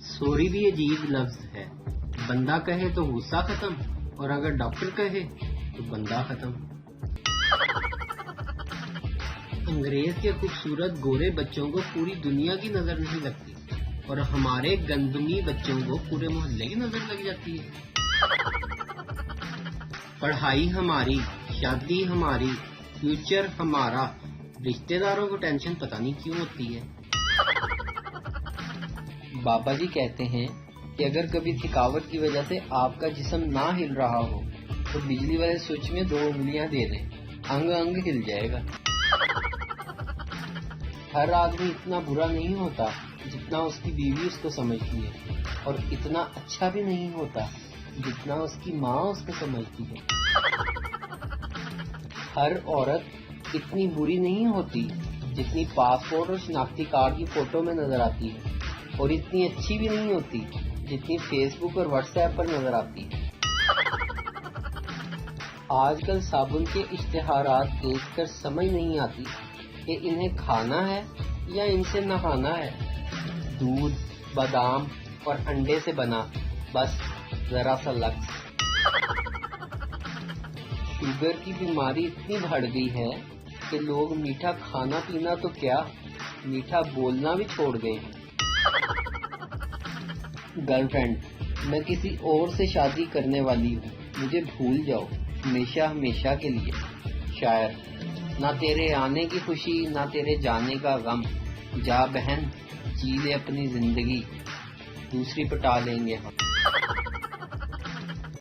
Sorry بھی عجیب لفظ ہے. بندہ کہے تو غصہ ختم، اور اگر ڈاکٹر کہے تو بندہ ختم. انگریز کے خوبصورت گورے بچوں کو پوری دنیا کی نظر نہیں لگتی، اور ہمارے گندمی بچوں کو پورے محلے کی نظر لگ جاتی ہے. پڑھائی ہماری، شادی ہماری، فیوچر ہمارا، رشتہ داروں کو ٹینشن پتہ نہیں کیوں ہوتی ہے. بابا جی کہتے ہیں کہ اگر کبھی تھکاوٹ کی وجہ سے آپ کا جسم نہ ہل رہا ہو تو بجلی والے سوئچ میں 2 انگلیاں دے دیں، انگ انگ ہل جائے گا. ہر آدمی اتنا برا نہیں ہوتا جتنا اس کی بیوی اس کو سمجھتی ہے، اور اتنا اچھا بھی نہیں ہوتا جتنا اس کی ماں اس کو سمجھتی ہے. ہر عورت اتنی بری نہیں ہوتی جتنی پاسپورٹ اور شناختی کارڈ کی فوٹو میں نظر آتی ہے، اور اتنی اچھی بھی نہیں ہوتی جتنی فیس بک اور واٹس ایپ پر نظر آتی ہے. آج کل صابن کے اشتہارات دیکھ کر سمجھ نہیں آتی کہ انہیں کھانا ہے یا ان سے نہانا ہے. دودھ، بادام اور انڈے سے بنا بس ذرا سا لفظ. شوگر کی بیماری اتنی بڑھ گئی ہے کہ لوگ میٹھا کھانا پینا تو کیا، میٹھا بولنا بھی چھوڑ گئے ہیں. گرل فرینڈ، میں کسی اور سے شادی کرنے والی ہوں، مجھے بھول جاؤ ہمیشہ ہمیشہ کے لیے. شاعر. نہ تیرے آنے کی خوشی نہ تیرے جانے کا غم، جا بہن جی لے اپنی زندگی، دوسری پٹا لیں گے ہم.